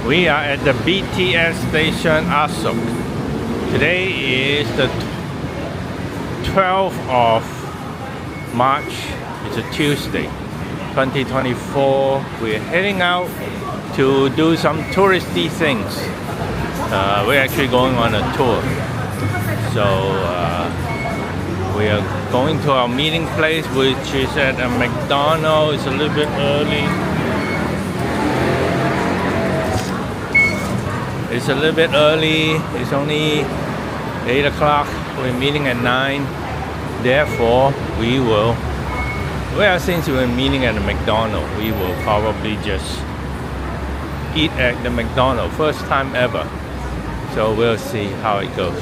We are at the BTS station Asok. Today is the 12th of March. It's a Tuesday, 2024. We're heading out to do some touristy things. We're actually going on a tour. So we are going to our meeting place, which is at a McDonald's. It's a little bit early. It's a little bit early. It's only 8 o'clock. We're meeting at 9. Therefore, since we're meeting at a McDonald's, we will probably just eat at the McDonald's. First time ever. So we'll see how it goes.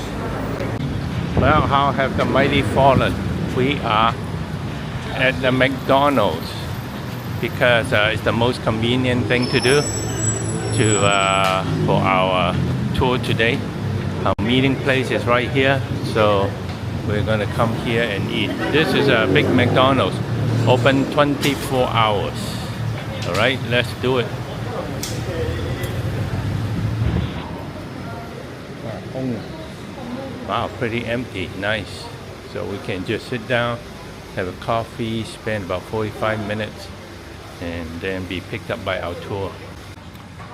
Well, how have the mighty fallen? We are at the McDonald's because it's the most convenient thing to do for our tour today. Our meeting place is right here, so we're gonna come here and eat. This is a big McDonald's, open 24 hours. All right, let's do it. Wow, pretty empty. Nice. So we can just sit down, have a coffee, spend about 45 minutes, and then be picked up by our tour.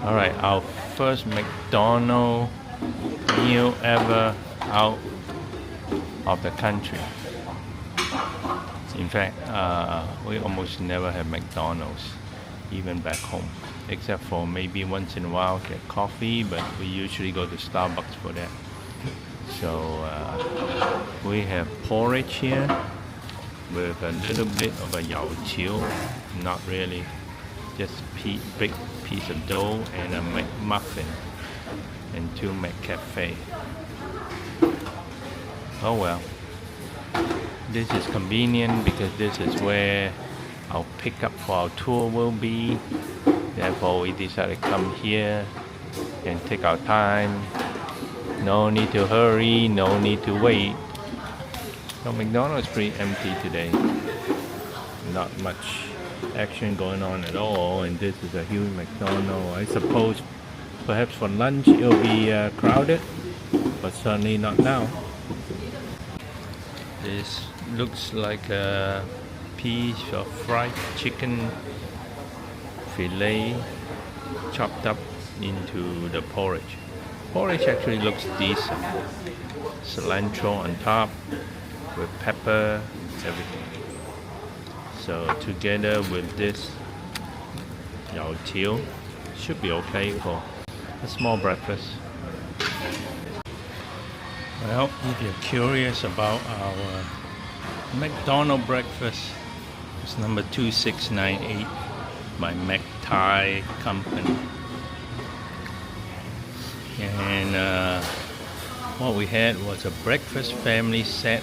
All right, our first McDonald's meal ever out of the country. In fact, we almost never have McDonald's, even back home, except for maybe once in a while get coffee, but we usually go to Starbucks for that. So we have porridge here with a little bit of a yao qiu, not really, just big piece of dough and a McMuffin and 2 McCafe. Oh well, this is convenient because this is where our pickup for our tour will be. Therefore, we decided to come here and take our time. No need to hurry, no need to wait. So McDonald's is pretty empty today. Not much action going on at all, and this is a huge McDonald's. I suppose perhaps for lunch it'll be crowded, but certainly not now. This looks like a piece of fried chicken fillet chopped up into the porridge. Porridge actually looks decent. Cilantro on top with pepper, everything. So together with this yao qiu, should be okay for a small breakfast. Well, if you're curious about our McDonald's breakfast, it's number 2698 by McThai Company. And what we had was a breakfast family set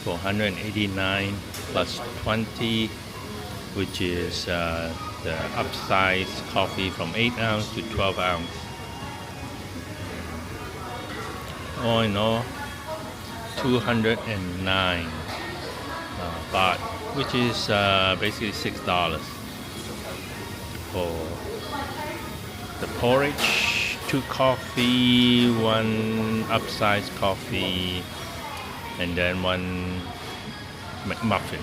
for $189 plus 20, which is the upsized coffee from 8 ounce to 12 ounce. All in all, 209 baht, which is basically $6 for the porridge, 2 coffee, 1 upsized coffee, and then 1 McMuffin.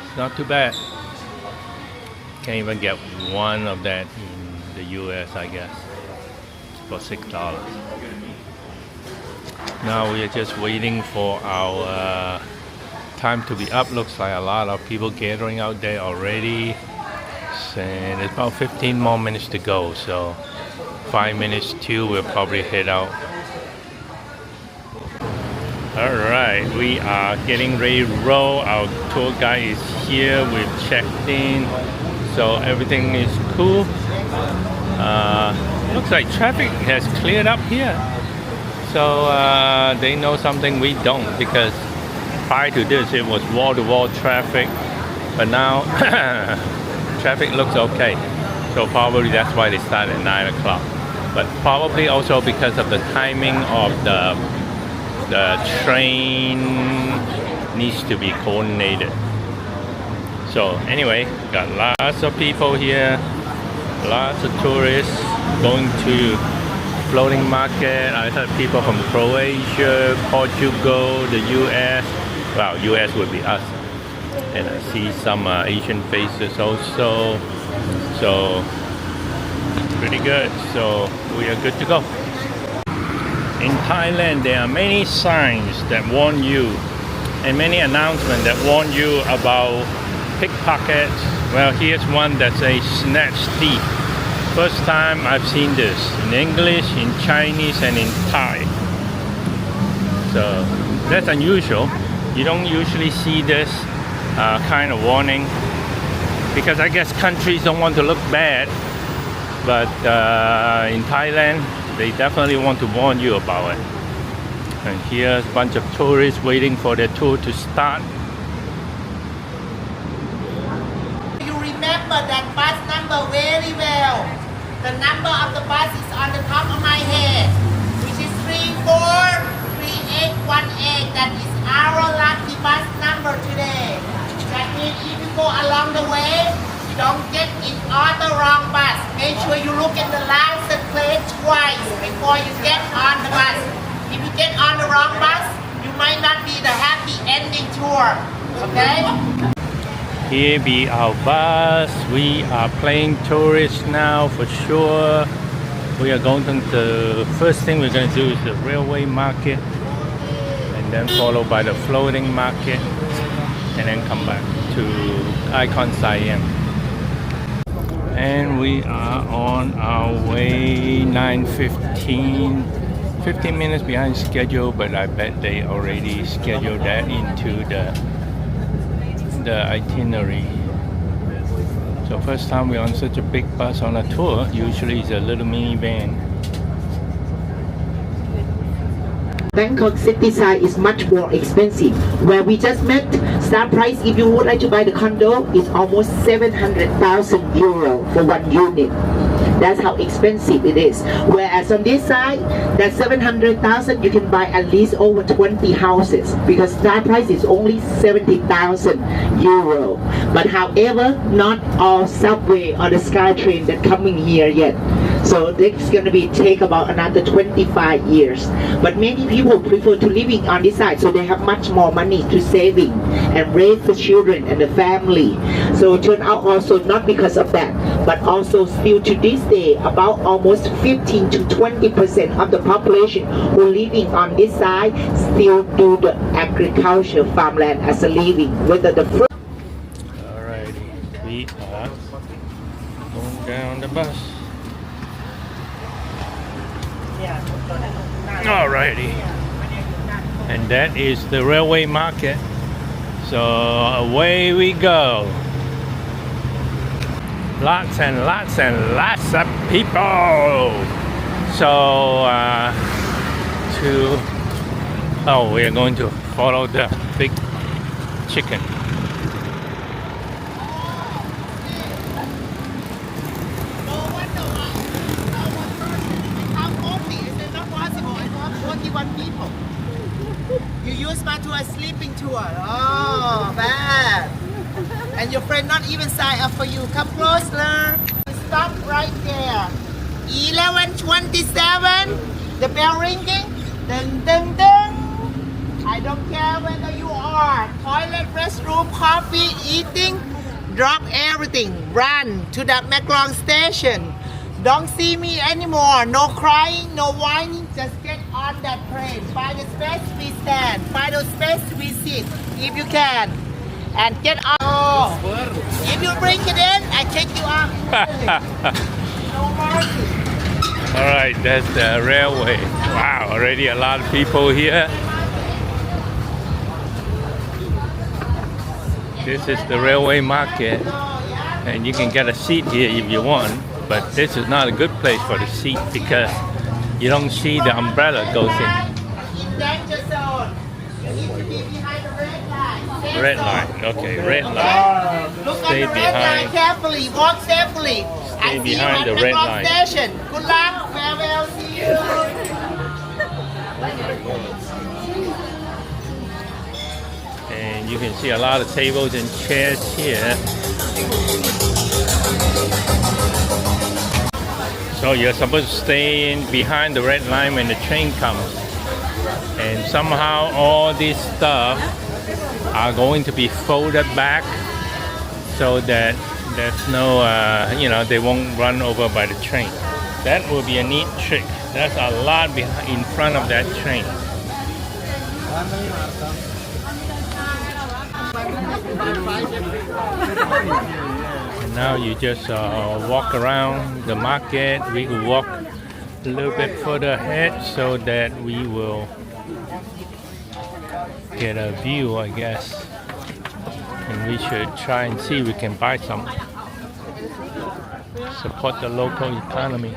It's not too bad. Can't even get one of that in the US, I guess, for $6. Now we are just waiting for our time to be up. Looks like a lot of people gathering out there already. And it's about 15 more minutes to go, so 5 minutes till we'll probably head out. Alright, we are getting ready to roll. Our tour guide is here. We've checked in, so everything is cool. Looks like traffic has cleared up here. So they know something we don't, because prior to this it was wall-to-wall traffic, but now traffic looks okay. So probably that's why they start at 9 o'clock. But probably also because of the timing of the train needs to be coordinated. So anyway, got lots of people here. Lots of tourists going to floating market. I heard people from Croatia, Portugal, the US. Well, US would be us. And I see some Asian faces also. So pretty good. So we are good to go. In Thailand, there are many signs that warn you and many announcements that warn you about pickpockets. Well, here's one that says snatch thief. First time I've seen this in English, in Chinese, and in Thai. So that's unusual. You don't usually see this kind of warning because I guess countries don't want to look bad. But in Thailand, they definitely want to warn you about it. And here's a bunch of tourists waiting for their tour to start. You remember that bus number very well. The number of the bus is on the top of my head, which is 343818. That is our lucky bus number today. That means if you go along the way, you don't get in on the wrong bus. Make sure you look at the license plate twice before you get on the bus. If you get on the wrong bus, you might not be the happy ending tour. Okay? Here be our bus. We are playing tourists now for sure. We are going to the first thing we're going to do is the railway market, and then followed by the floating market, and then come back to Icon Siam. And we are on our way. 9:15. 15 minutes behind schedule, but I bet they already scheduled that into the itinerary. So first time we're on such a big bus on a tour. Usually it's a little minivan. Bangkok city side is much more expensive. Where we just met, start price if you would like to buy the condo is almost 700,000 euro for one unit. That's how expensive it is. Whereas on this side, that 700,000 you can buy at least over 20 houses because start price is only 70,000 euro. But however, not all subway or the SkyTrain that coming here yet. So it's going to take about another 25 years. But many people prefer to living on this side, so they have much more money to saving and raise the children and the family. So it turned out also not because of that, but also still to this day, about almost 15 to 20% of the population who living on this side still do the agriculture farmland as a living, whether the fruit. Alrighty, we are going down the bus. Alrighty, and that is the railway market. So away we go. Lots and lots and lots of people. So we are going to follow the big chicken. People. You use my tour as sleeping tour. Oh, bad. And your friend not even sign up for you. Come closer. Stop right there. 11:27. The bell ringing. Ding, ding, ding. I don't care whether you are toilet, restroom, coffee, eating. Drop everything. Run to the Maklong station. Don't see me anymore. No crying, no whining. Just get on that train. Find a space, we stand. Find a space, we sit. If you can. And get on. Oh. If you bring it in, I kick you off. No mercy. Alright, that's the railway. Wow, already a lot of people here. This is the railway market. And you can get a seat here if you want. But this is not a good place for the seat because you don't see the umbrella goes in. In danger zone. You need to be behind the red line. Red line, okay, red line. Look Stay on the red line behind. carefully. Walk safely. Stay behind the red line. Station. Good luck. Farewell. See you. And you can see a lot of tables and chairs here. So you're supposed to stay in behind the red line when the train comes. And somehow all this stuff are going to be folded back so that there's no, they won't run over by the train. That will be a neat trick. There's a lot in front of that train. And now you just walk around the market. We will walk a little bit further ahead so that we will get a view, I guess. And we should try and see if we can buy some. Support the local economy.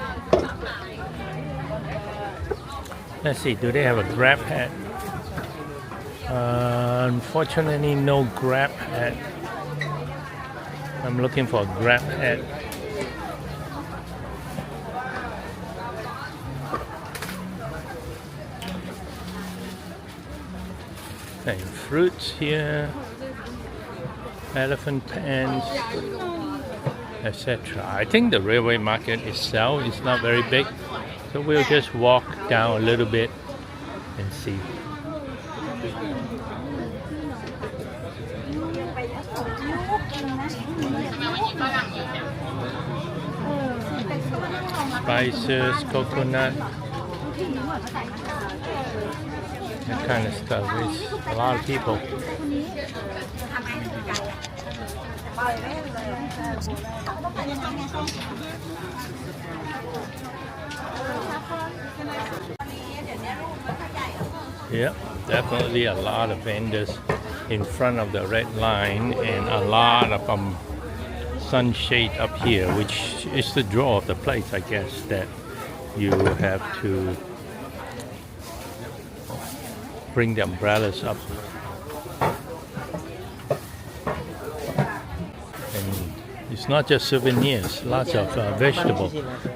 Let's see, do they have a Grab hat? Unfortunately, no Grab hat. I'm looking for a Grab hat. And fruits here, elephant pants, etc. I think the railway market itself is not very big, so we'll just walk down a little bit and see. Spices, coconut, that kind of stuff. There's a lot of people. Yep, definitely a lot of vendors in front of the red line and a lot of sunshade up here, which is the draw of the place, I guess, that you have to bring the umbrellas up. And it's not just souvenirs, lots of vegetables,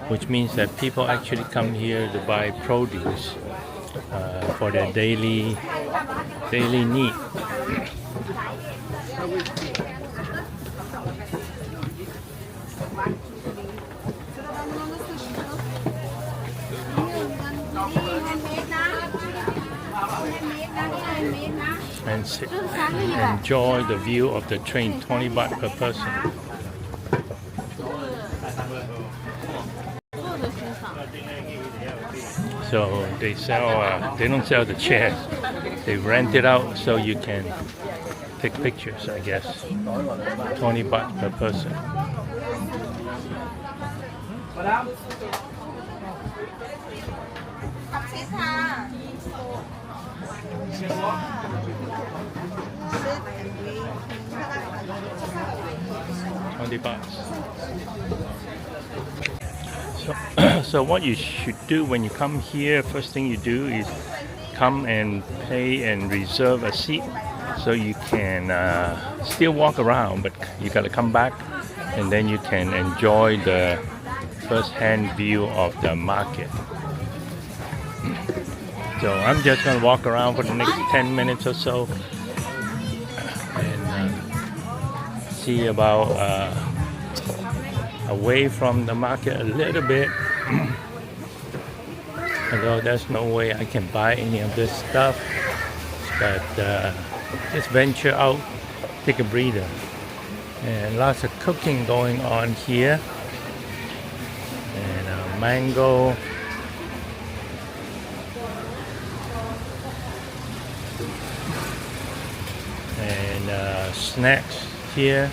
which means that people actually come here to buy produce for their daily need. And enjoy the view of the train, 20 baht per person. So they sell, they don't sell the chairs, they rent it out so you can take pictures, I guess. 20 baht per person. So what you should do when you come here, first thing you do is come and pay and reserve a seat so you can still walk around, but you got to come back and then you can enjoy the first-hand view of the market. So I'm just going to walk around for the next 10 minutes or so and see about away from the market a little bit. Although there's no way I can buy any of this stuff, but just venture out, take a breather. And lots of cooking going on here. And mango. And snacks here.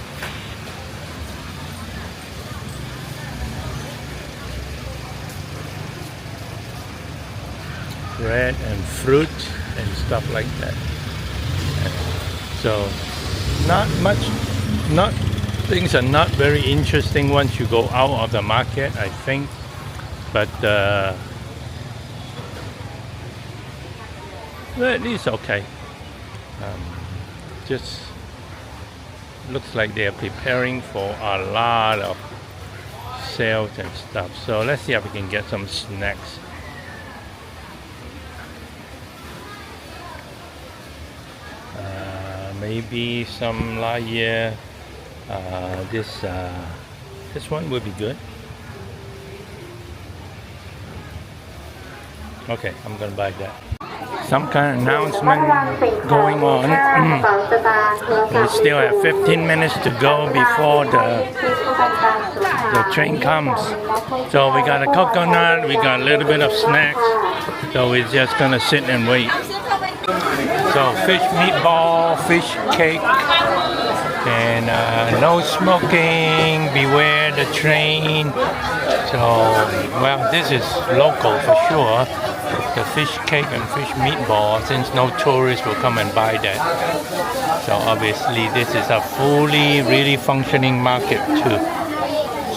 Bread and fruit and stuff like that. So things are not very interesting once you go out of the market, I think, but well, at least okay. Just looks like they are preparing for a lot of sales and stuff. So let's see if we can get some snacks. Maybe some laye. This one would be good. Okay, I'm gonna buy that. Some kind of announcement going on. We still have 15 minutes to go before the train comes. So we got a coconut, we got a little bit of snacks. So we're just gonna sit and wait. So fish meatball, fish cake, and no smoking, beware the train. So, well, this is local for sure. The fish cake and fish meatball, since no tourists will come and buy that. So obviously this is a fully, really functioning market too.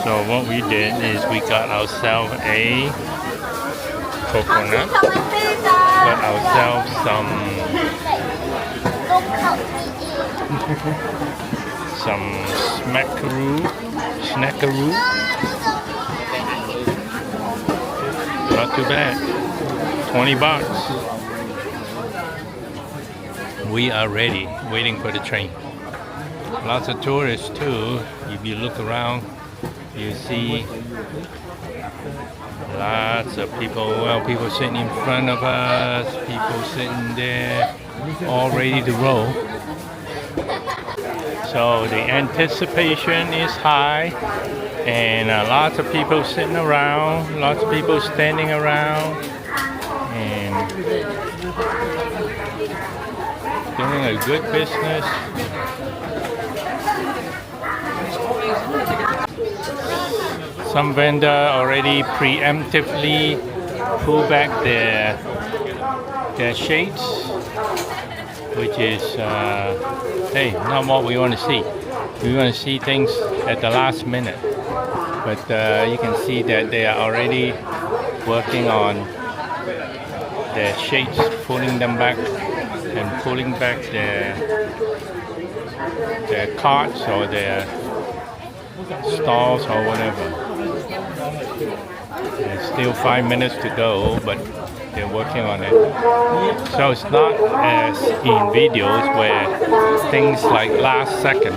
So what we did is we got ourselves a coconut, got ourselves some snackaroo. Not too bad. 20 bucks. We are ready, waiting for the train. Lots of tourists too. If you look around, you see lots of people. Well, people sitting in front of us, people sitting there, all ready to roll. So the anticipation is high, and lots of people sitting around, lots of people standing around, and doing a good business. Some vendor already preemptively pull back their shades, which is hey, not what we want to see. We want to see things at the last minute. But you can see that they are already working on their shades, pulling them back and pulling back their carts or their stalls or whatever. There's still 5 minutes to go, but they're working on it. So it's not as in videos where things like last second.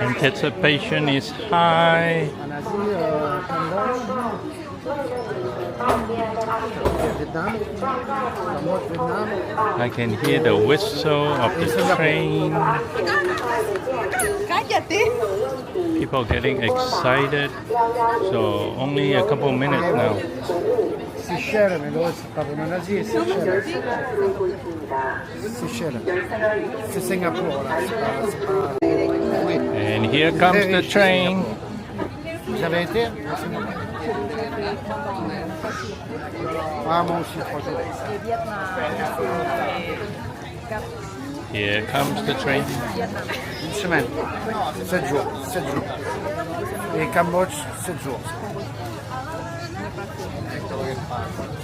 Anticipation is high. I can hear the whistle of the train. People getting excited. So only a couple minutes now. And here comes the train. Here comes the train. Une semaine, 7 jours. Et Cambodge, 7 jours.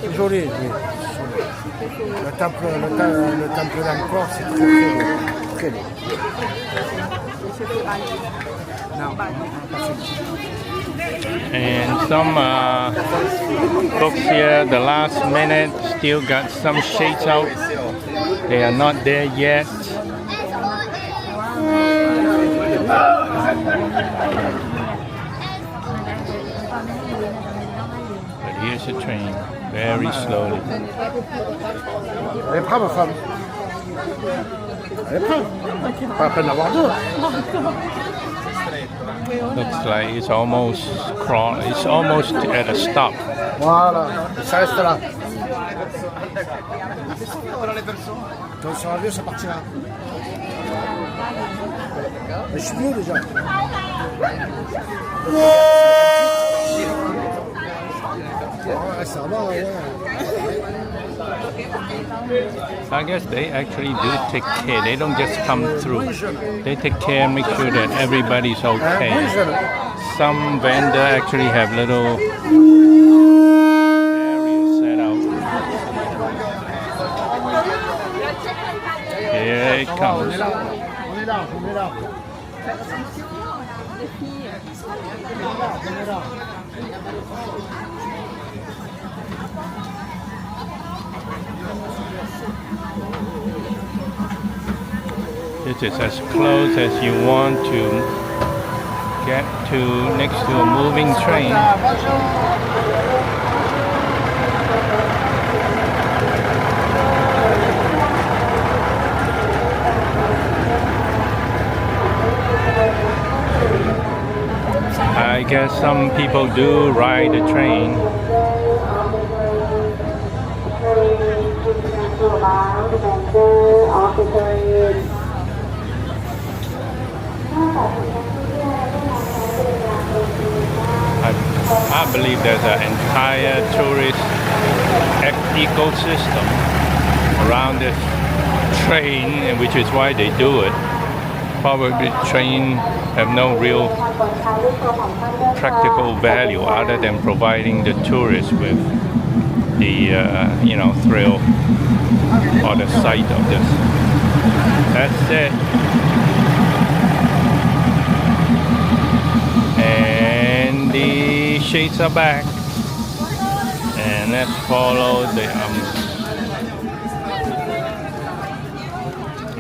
C'est joli, oui. Le temple d'Angkor, c'est très beau. Non, pas And some folks here, the last minute, still got some shades out. They are not there yet. But here's the train, very slowly. Elle est prête, ma femme. Elle est prête. Pas la peine d'avoir deux. Looks like it's almost it's almost at a stop. Voilà, ça reste là. Quand sur l'avion, ça partira. Mais je suis mieux déjà. Ouais, ça va, ouais. I guess they actually do take care. They don't just come through. They take care and make sure that everybody's okay. Some vendor actually have little areas set out. Here it comes. This is as close as you want to get to next to a moving train. I guess some people do ride the train. I believe there's an entire tourist ecosystem around this train, and which is why they do it. Probably train have no real practical value other than providing the tourists with the thrill or the sight of this. That's it. And the shades are back. And let's follow the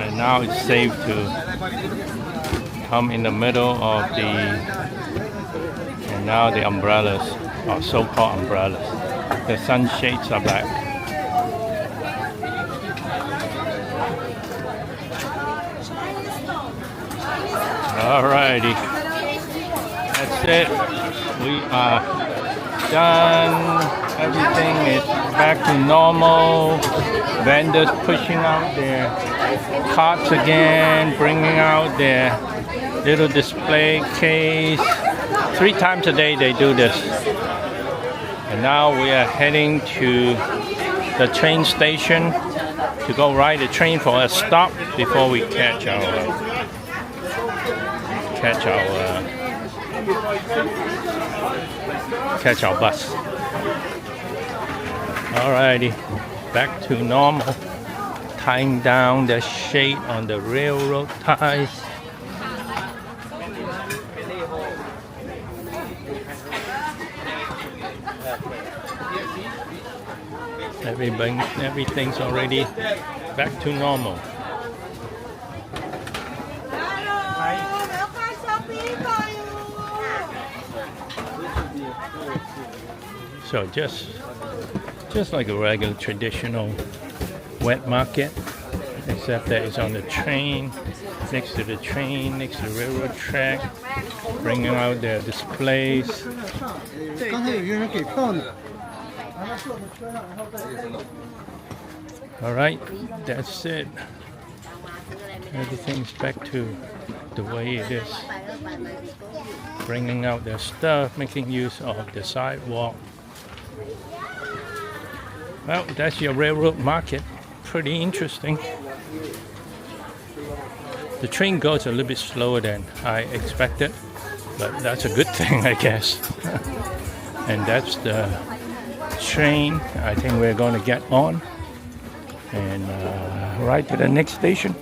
and now it's safe to come in the middle of the, and now the umbrellas, or so-called umbrellas, the sunshades are back. Alrighty, that's it. We are done. Everything is back to normal. Vendors pushing out their carts again, bringing out their little display case. 3 times a day they do this. And now we are heading to the train station to go ride the train for a stop before we catch our bus. Alrighty, back to normal. Tying down the shade on the railroad ties. Everything's already back to normal. So just like a regular traditional wet market, except that it's on the train, next to the train, next to the railroad track, bringing out their displays. Alright, that's it. Everything's back to the way it is. Bringing out their stuff, making use of the sidewalk. Well, that's your railroad market. Pretty interesting. The train goes a little bit slower than I expected, but that's a good thing, I guess. And that's the train I think we're going to get on and ride to the next station.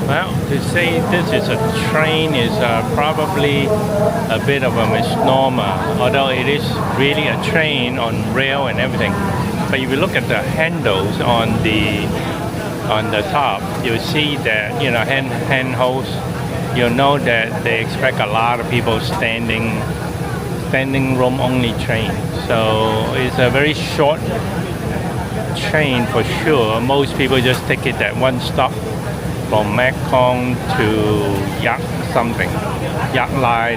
Well, to say this is a train is probably a bit of a misnomer, although it is really a train on rail and everything. But if you look at the handles on the top, you'll see that, handholds. You'll know that they expect a lot of people standing room only train. So it's a very short train for sure. Most people just take it at one stop from Mekong to Yak Lai,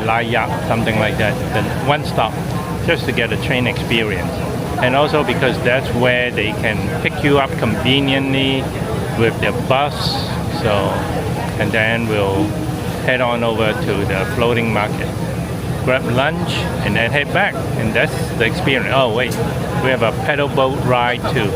something like that. Then one stop just to get a train experience. And also because that's where they can pick you up conveniently with their bus. So, and then we'll head on over to the floating market, grab lunch, and then head back. And that's the experience. Oh wait, we have a pedal boat ride too.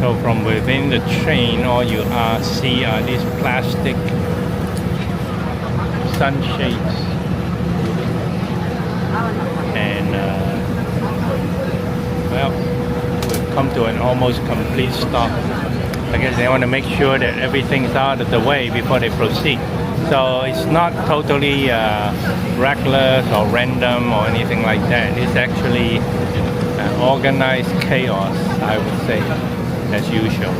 So from within the train, all you see are these plastic sunshades, and well, we've come to an almost complete stop. I guess they want to make sure that everything's out of the way before they proceed. So it's not totally reckless or random or anything like that. It's actually organized chaos, I would say, as usual.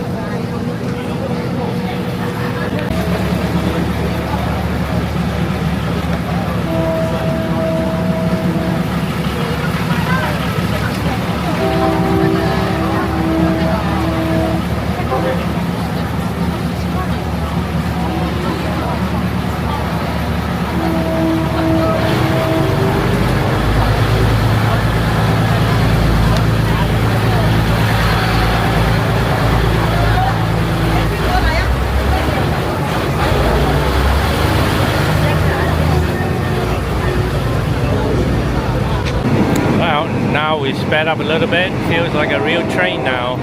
Now we sped up a little bit. Feels like a real train now,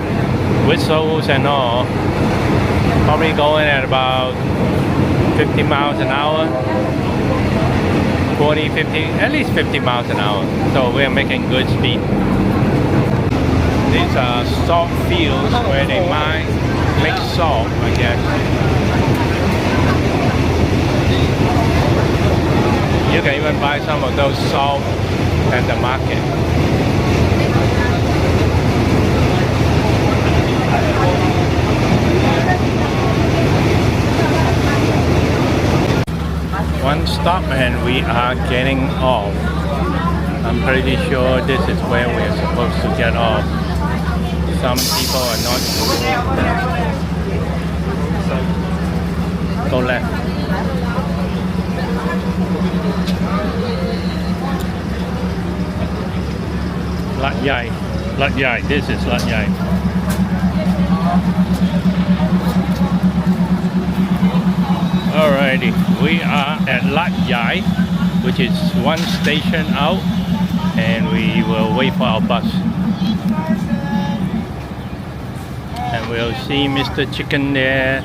whistles and all. Probably going at about 50 miles an hour, 40, 50, at least 50 miles an hour. So we're making good speed. These are salt fields where they make salt, I guess. You can even buy some of those salt at the market. One stop and we are getting off. I'm pretty sure this is where we're supposed to get off. Some people are not sure. Go left. Lat Yai, this is Lat Yai. Alrighty, we are at Lat Yai, which is one station out, and we will wait for our bus. And we'll see Mr. Chicken there,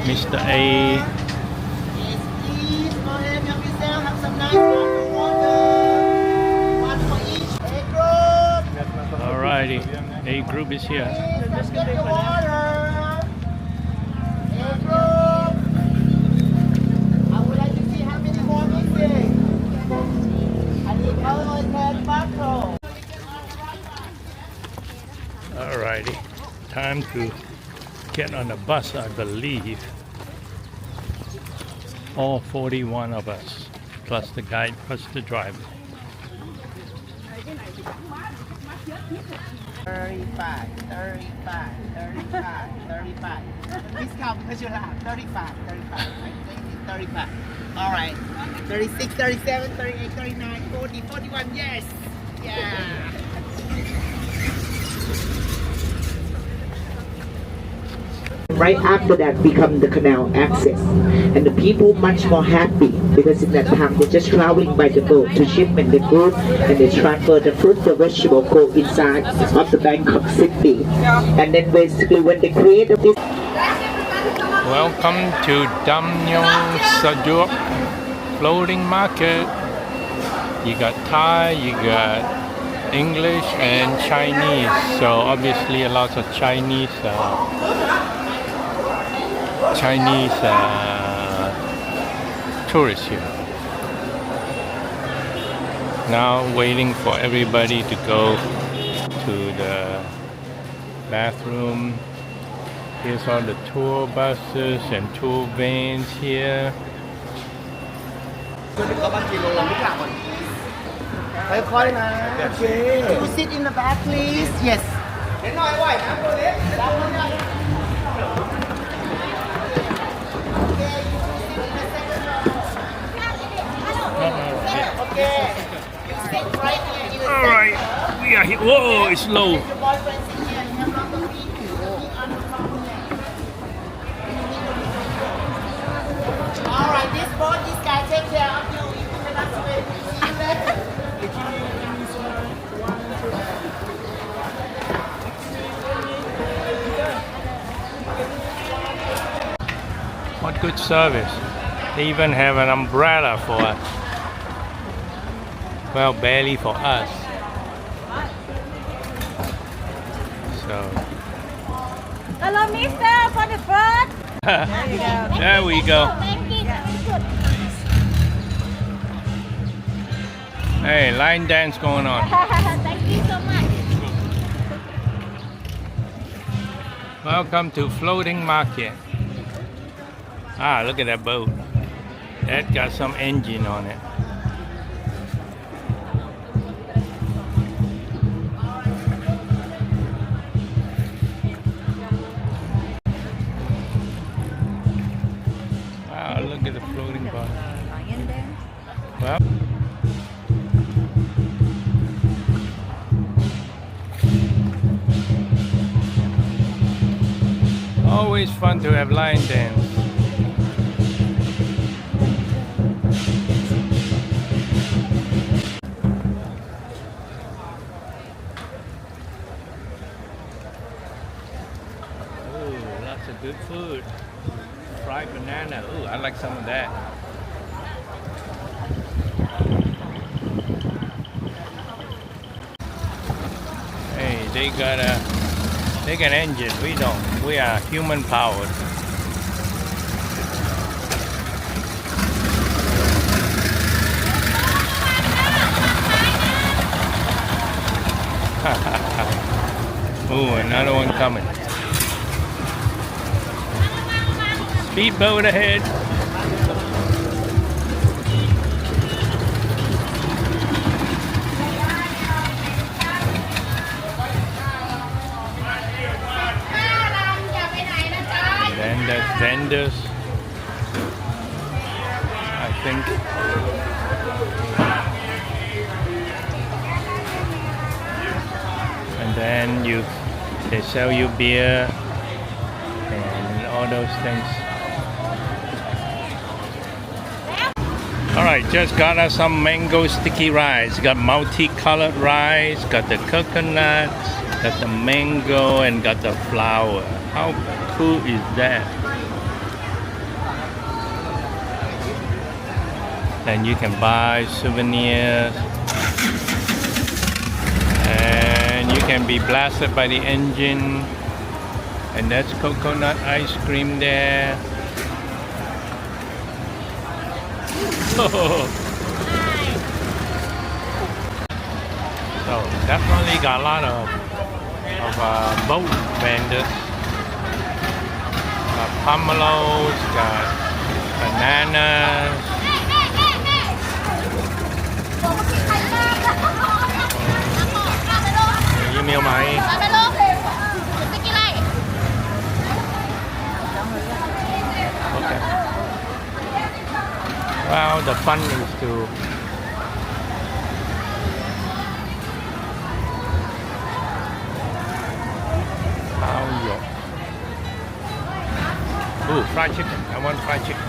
Mr. A. Yes, please. Go ahead, help yourself. Have some nice water. One for each. A group. Alrighty, A group is here. Please, let's get the water. A group. I would like to see how many more missing. I need color and buckle. Alrighty, time to get on the bus, I believe. All 41 of us, plus the guide, plus the driver. 35, 35, 35, 35. Discount because you laugh. 35, 35. I think it's 35. All right. 36, 37, 38, 39, 40, 41. Yes. Yeah. Right after that become the canal access, and the people much more happy because in that time they're just traveling by the boat to shipment the food, and they transfer the fruit, the vegetable go inside of the Bangkok city, and then basically when they create this. Welcome to Dam Nhong Saduok floating market. You got Thai, you got English and Chinese. So obviously a lot of Chinese tourists here. Now waiting for everybody to go to the bathroom. Here's all the tour buses and tour vans here. You sit in the back, please. Yes. Okay. You sit right here. All right, we are here. Whoa, it's low. Your boyfriend sit here and have lots of feet. On the front here. All right, this boat, this guy take care of you. You can evacuate. See you later. good service. They even have an umbrella for us. Well, barely for us. So. Hello, mister, for the bird. There we go. Hey, line dance going on. Thank you so much. Welcome to floating market. Ah, look at that boat. That got some engine on it. Wow, look at the floating boat. Well, always fun to have line dance. Ooh, lots of good food. Fried banana. Ooh, I like some of that. Hey, they got an engine. We don't. We are human powered. Ooh, another one coming. Speedboat ahead. Then there's vendors, I think. And then they sell you beer and all those things. Alright, just got us some mango sticky rice. Got multicolored rice, got the coconut, got the mango, and got the flour. How cool is that? Then you can buy souvenirs. And you can be blasted by the engine. And that's coconut ice cream there. So definitely got a lot of boat vendors. Got pomelos, got bananas. You meal mày. Okay. Well, the fun is to ooh, fried chicken. I want fried chicken.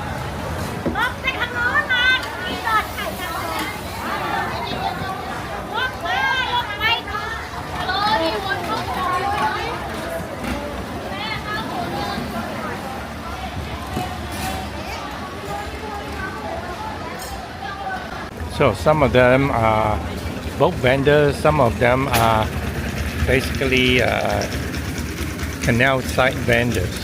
So some of them are boat vendors, some of them are basically canal side vendors.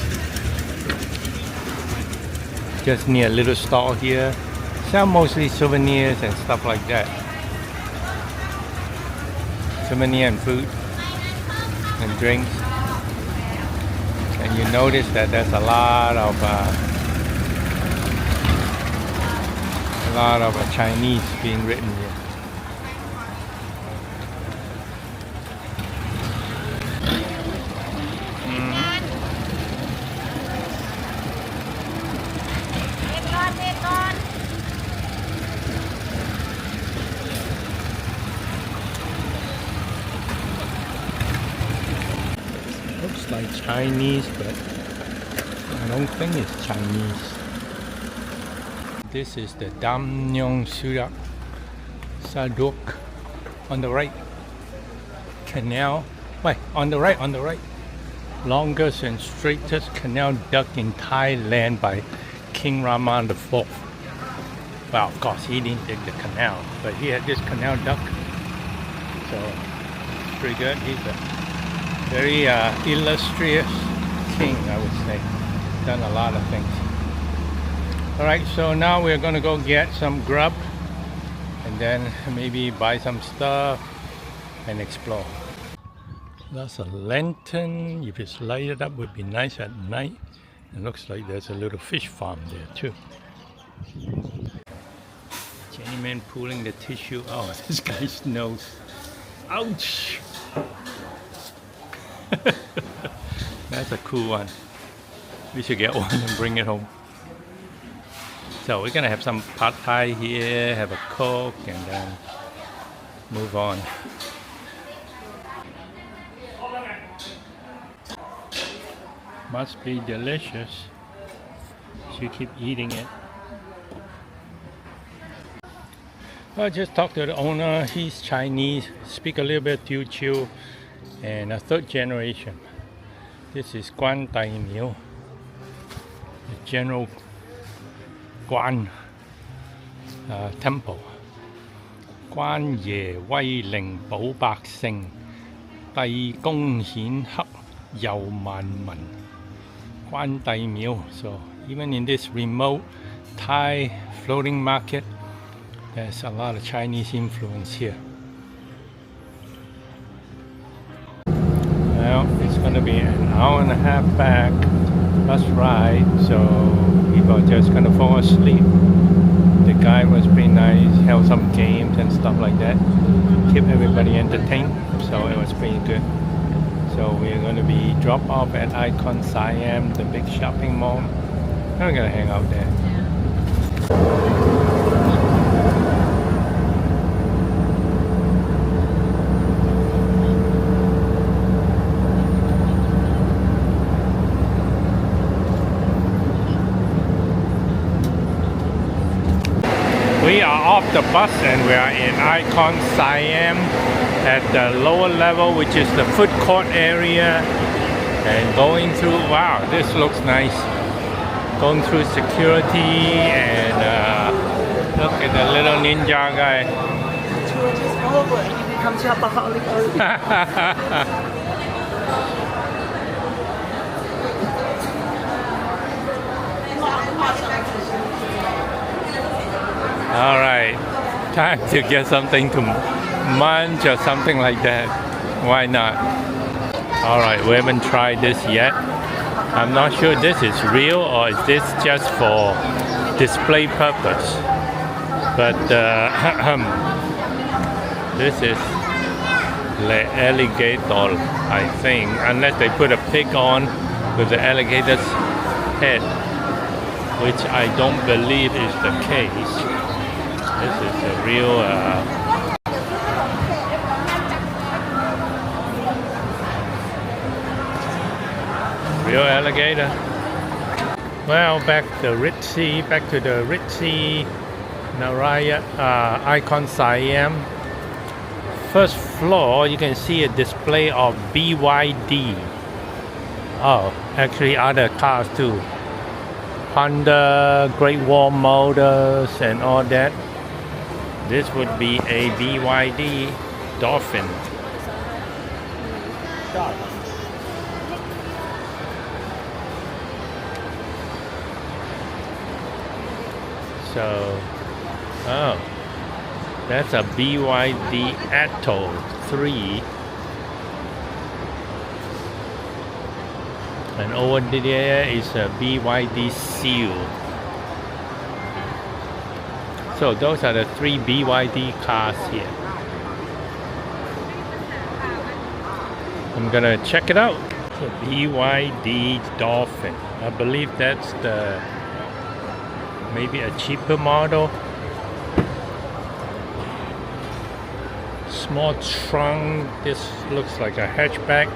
Just near a little stall here, sell mostly souvenirs and stuff like that. Souvenir and food and drinks. And you notice that there's a lot of Chinese being written here. Looks like Chinese, but I don't think it's Chinese. This is the Dam Nyong Sadok on the right. Canal. Wait, on the right. Longest and straightest canal dug in Thailand by King Rama IV. Well, of course, he didn't dig the canal, but he had this canal duck. So, pretty good. He's a very illustrious king, I would say. Done a lot of things. Alright, so now we're gonna go get some grub and then maybe buy some stuff and explore. That's a lantern. If it's lighted up, would be nice at night. It looks like there's a little fish farm there too. Jenny man pulling the tissue. Oh, this guy's nose. Ouch! That's a cool one. We should get one and bring it home. So we're gonna have some pad thai here, have a coke, and then move on. Must be delicious. Should keep eating it. I just talked to the owner. He's Chinese, speak a little bit Teochew, and a third generation. This is Guan Dai Miao, the General Guan Temple. 關爺威靈保百姓，帝公顯赫佑萬民。關帝廟. So even in this remote Thai floating market, there's a lot of Chinese influence here. Well, it's going to be an hour and a half back bus ride, so people are just going to fall asleep. The guy was pretty nice, held some games and stuff like that, keep everybody entertained, so it was pretty good. So we're going to be dropped off at Icon Siam, the big shopping mall. We're going to hang out there. We are off the bus and we are in Icon Siam at the lower level, which is the food court area, and going through, wow, this looks nice, going through security and look at the little ninja guy. The tour is over and you become shopaholic. All right, time to get something to munch or something like that. Why not? All right, we haven't tried this yet. I'm not sure this is real or is this just for display purpose. But this is the alligator, I think, unless they put a pig on with the alligator's head, which I don't believe is the case. This is a real real alligator. Well, back to the Ritzy Naraya Icon Siam. First floor, you can see a display of BYD. Oh, actually other cars too. Honda, Great Wall Motors, and all that. This would be a BYD Dolphin. So, oh, that's a BYD Atto 3. And over there is a BYD Seal. So those are the 3 BYD cars here. I'm gonna check it out. The BYD Dolphin. I believe that's the maybe a cheaper model. Small trunk. This looks like a hatchback.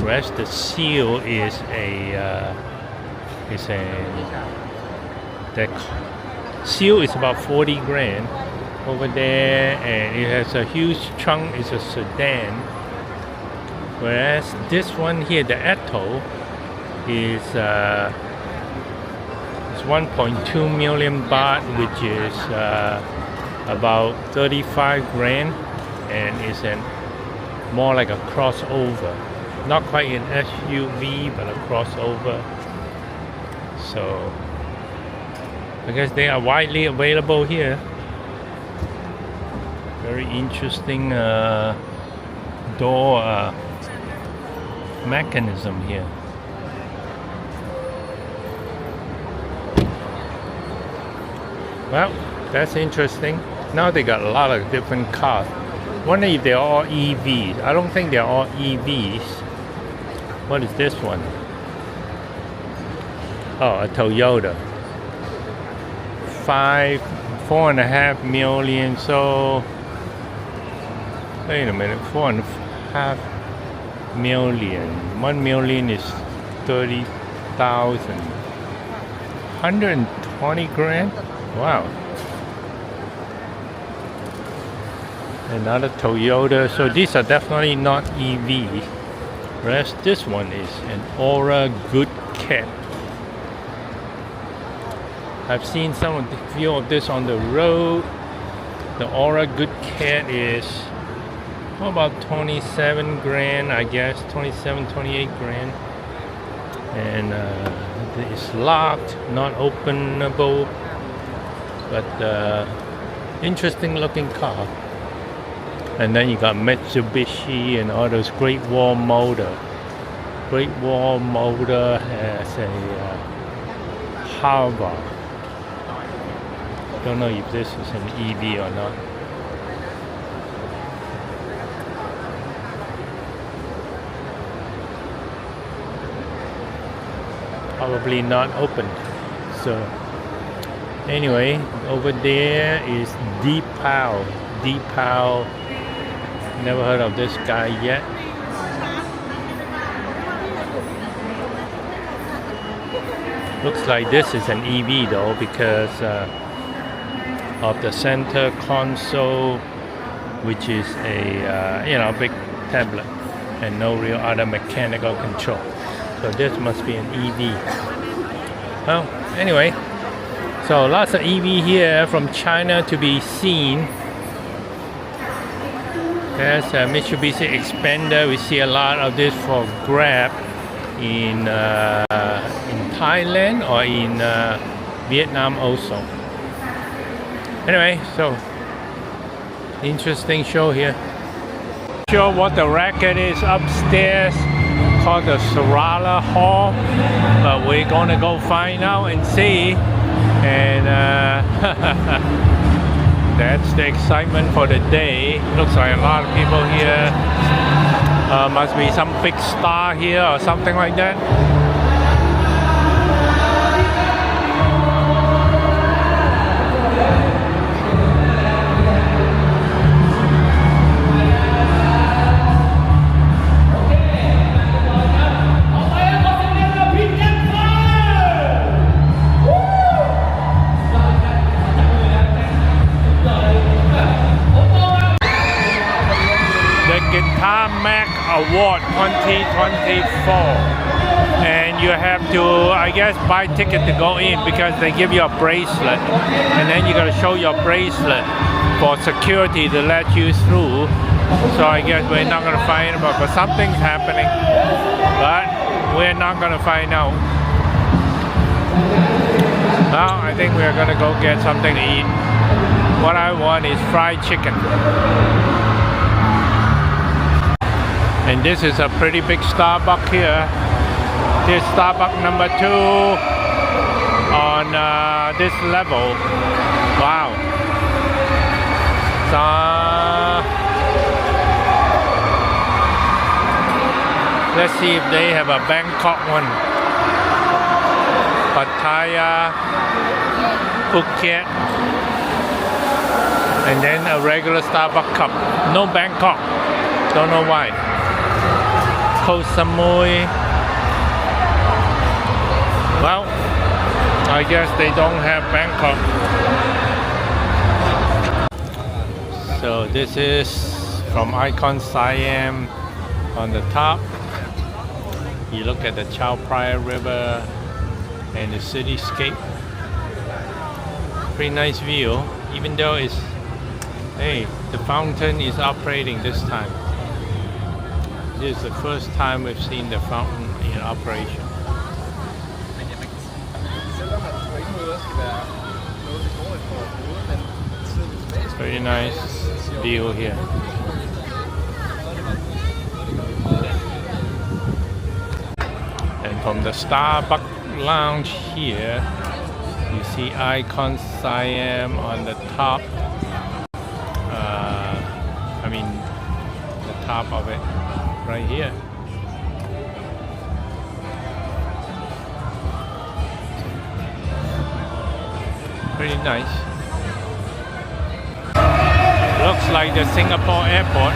Whereas the Seal is the Seal is about 40 grand over there, and it has a huge trunk. It's a sedan. Whereas this one here, the Atto, is 1.2 million baht, which is about 35 grand, and is more like a crossover. Not quite an SUV, but a crossover. So I guess they are widely available here. Very interesting door mechanism here. Well, that's interesting. Now they got a lot of different cars. Wonder if they're all EVs. I don't think they're all EVs. What is this one? Oh, a Toyota. 4.5 million. So wait a minute, 4.5 million. 1 million is 30,000. 120 grand? Wow. Another Toyota. So these are definitely not EV. Whereas this one is an Aura Good Cat. I've seen some of the few of this on the road. The Aura Good Cat is about 27 grand, I guess, 27, 28 grand. And it's locked, not openable, but interesting looking car. And then you got Mitsubishi and all those Great Wall Motor. Great Wall Motor has a Harbour. Don't know if this is an EV or not. Probably not opened. So anyway, over there is Deepal. Deepal. Never heard of this guy yet. Looks like this is an EV though, because of the center console, which is a big tablet and no real other mechanical control. So this must be an EV. Well, anyway, so lots of EV here from China to be seen. There's a Mitsubishi Xpander. We see a lot of this for Grab in Thailand or in Vietnam also. Anyway, so interesting show here. Sure what the racket is upstairs, called the Sarala Hall, but we're gonna go find out and see. And that's the excitement for the day. Looks like a lot of people here. Must be some big star here or something like that. Guitar Mag Award 2024, and you have to, I guess, buy ticket to go in because they give you a bracelet, and then you got to show your bracelet for security to let you through. So I guess we're not going to find out, but something's happening, but we're not going to find out. Now I think we're going to go get something to eat. What I want is fried chicken. And this is a pretty big Starbucks here. This Starbucks number 2 on this level. Wow. So, let's see if they have a Bangkok one. Pattaya, Phuket, and then a regular Starbucks cup. No Bangkok. Don't know why. Koh Samui. Well, I guess they don't have Bangkok. So this is from Icon Siam on the top. You look at the Chao Phraya River and the cityscape. Pretty nice view, even though it's, hey, the fountain is operating this time. This is the first time we've seen the fountain in operation. Very nice view here. And from the Starbucks lounge here, you see Icon Siam on the top. I mean, the top of it, right here. Pretty nice. Looks like the Singapore airport.